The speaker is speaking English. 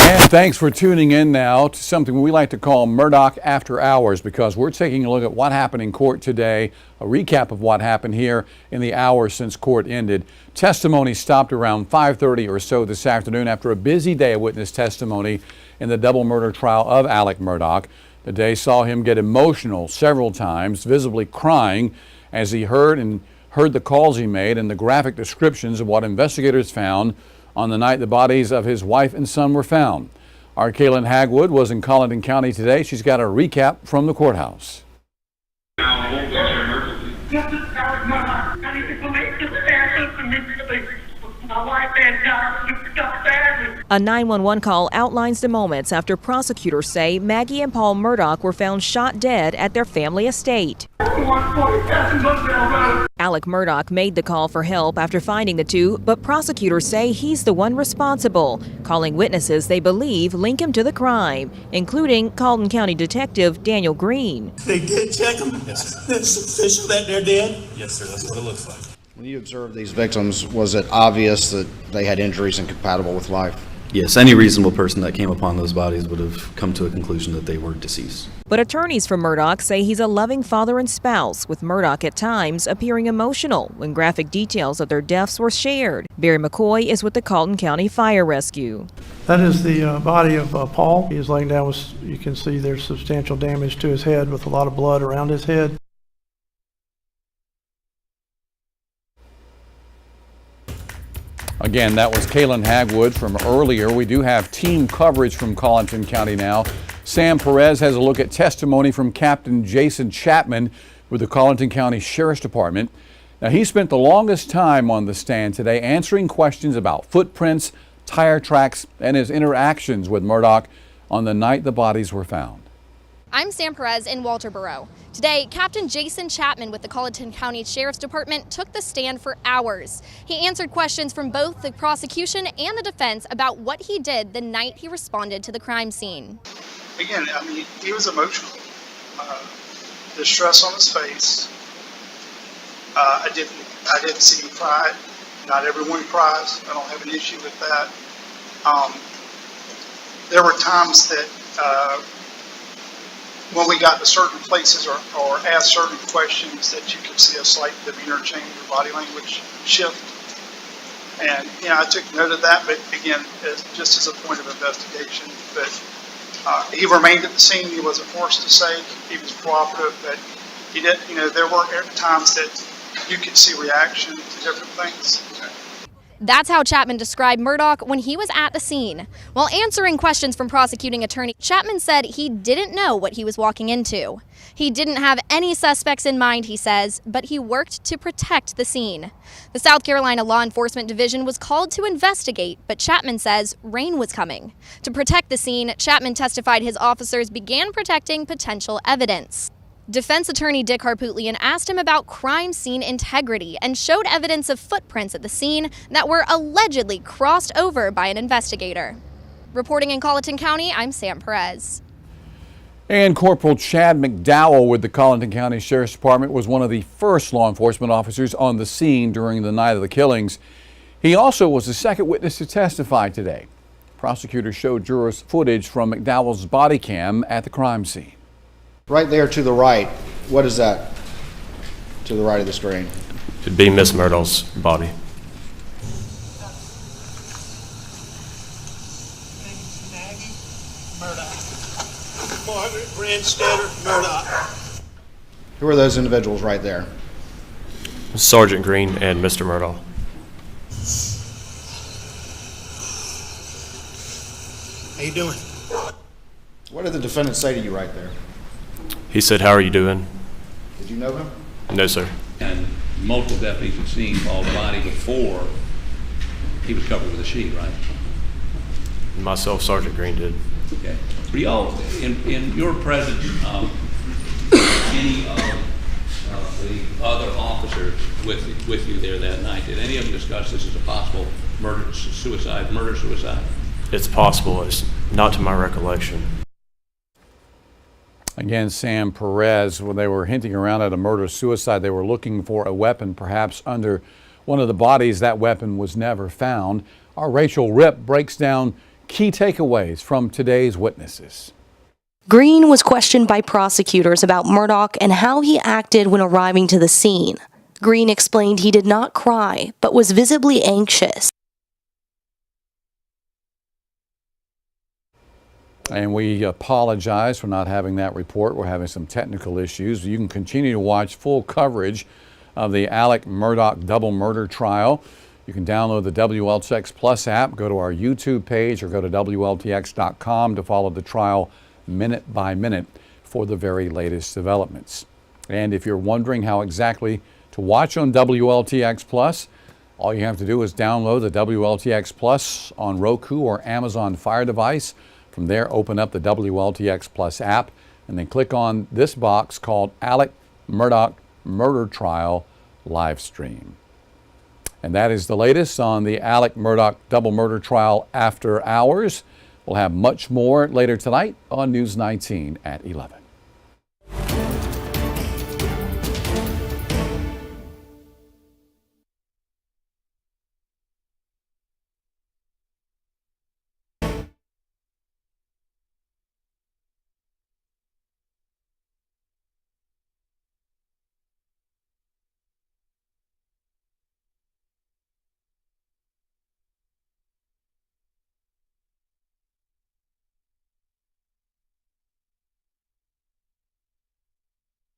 And thanks for tuning in now to something we like to call Murdaugh After Hours, because we're taking a look at what happened in court today, a recap of what happened here in the hours since court ended. Testimony stopped around 5:30 or so this afternoon after a busy day of witness testimony in the double murder trial of Alex Murdaugh. The day saw him get emotional several times, visibly crying as he heard the calls he made and the graphic descriptions of what investigators found on the night the bodies of his wife and son were found. Our Kaylin Hagwood was in Colleton County today. She's got a recap from the courthouse. A 911 call outlines the moments after prosecutors say Maggie and Paul Murdaugh were found shot dead at their family estate. Alex Murdaugh made the call for help after finding the two, but prosecutors say he's the one responsible, calling witnesses they believe link him to the crime, including Colleton County Detective Daniel Green. They did check them? Yes, sir. It's official that they're dead? Yes, sir. That's what it looks like. When you observed these victims, was it obvious that they had injuries incompatible with life? Yes, any reasonable person that came upon those bodies would have come to a conclusion that they were deceased. But attorneys for Murdaugh say he's a loving father and spouse, with Murdaugh at times appearing emotional when graphic details of their deaths were shared. Barry McCoy is with the Colleton County Fire Rescue. That is the body of Paul. He is laying down with, you can see there's substantial damage to his head with a lot of blood around his head. Again, that was Kaylin Hagwood from earlier. We do have team coverage from Colleton County now. Sam Perez has a look at testimony from Captain Jason Chapman with the Colleton County Sheriff's Department. Now, he spent the longest time on the stand today answering questions about footprints, tire tracks, and his interactions with Murdaugh on the night the bodies were found. I'm Sam Perez in Walterboro. Today, Captain Jason Chapman with the Colleton County Sheriff's Department took the stand for hours. He answered questions from both the prosecution and the defense about what he did the night he responded to the crime scene. Again, I mean, he was emotional. The stress on his face. I didn't see him cry. Not everyone cries. I don't have an issue with that. There were times that when we got to certain places or asked certain questions that you could see a slight demeanor change or body language shift. And, you know, I took note of that, but again, just as a point of investigation. But he remained at the scene. He wasn't forced to say. He was cooperative, but he did, you know, there were times that you could see reaction to different things. That's how Chapman described Murdaugh when he was at the scene. While answering questions from prosecuting attorney, Chapman said he didn't know what he was walking into. He didn't have any suspects in mind, he says, but he worked to protect the scene. The South Carolina Law Enforcement Division was called to investigate, but Chapman says rain was coming. To protect the scene, Chapman testified his officers began protecting potential evidence. Defense attorney Dick Harpootlian asked him about crime scene integrity and showed evidence of footprints at the scene that were allegedly crossed over by an investigator. Reporting in Colleton County, I'm Sam Perez. And Corporal Chad McDowell with the Colleton County Sheriff's Department was one of the first law enforcement officers on the scene during the night of the killings. He also was the second witness to testify today. Prosecutors showed jurors footage from McDowell's body cam at the crime scene. Right there to the right, what is that to the right of the screen? It'd be Miss Murdaugh's body. Maggie Murdaugh. Margaret Brandstetter Murdaugh. Who are those individuals right there? Sergeant Green and Mr. Murdaugh. How you doing? What did the defendant say to you right there? He said, "How are you doing?" Did you know him? No, sir. And multiple deputies had seen Paul's body before he was covered with a sheet, right? Myself, Sergeant Green did. Okay. Were y'all, in your presence, any of the other officers with you there that night, did any of them discuss this as a possible murder-suicide? It's possible. It's not to my recollection. Again, Sam Perez, when they were hinting around at a murder-suicide, they were looking for a weapon perhaps under one of the bodies. That weapon was never found. Our Rachel Ripp breaks down key takeaways from today's witnesses. Green was questioned by prosecutors about Murdaugh and how he acted when arriving to the scene. Green explained he did not cry, but was visibly anxious. And we apologize for not having that report. We're having some technical issues. You can continue to watch full coverage of the Alex Murdaugh double murder trial. You can download the WLTX Plus app, go to our YouTube page, or go to WLTX.com to follow the trial minute by minute for the very latest developments. And if you're wondering how exactly to watch on WLTX Plus, all you have to do is download the WLTX Plus on Roku or Amazon Fire device. From there, open up the WLTX Plus app and then click on this box called Alex Murdaugh Murder Trial Live Stream. And that is the latest on the Alex Murdaugh double murder trial after hours. We'll have much more later tonight on News 19 at 11.